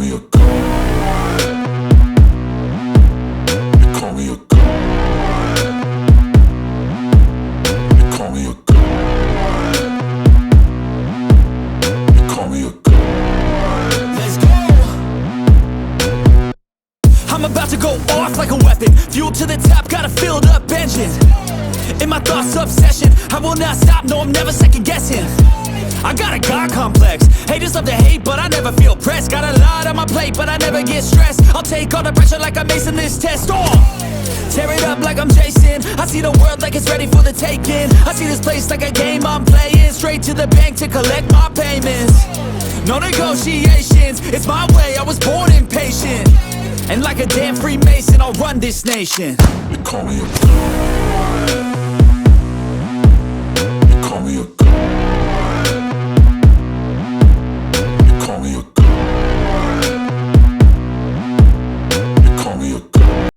me a god. They call me a god. They call me a god. They call me a god. Let's go. I'm about to go off like a weapon. Fuel to the top, got a filled up engine. In my thoughts, obsession, I will not stop, no, I'm never second guessing. I got a God complex. Haters love to hate, but I never feel pressed. Got a lot on my plate, but I never get stressed. I'll take all the pressure like I'm acing this test. Tear it up like I'm Jason. I see the world like it's ready for the taking. I see this place like a game I'm playing. Straight to the bank to collect my payments. No negotiations, it's my way, I was born impatient. And like a damn Freemason, I'll run this nation. They call me a god.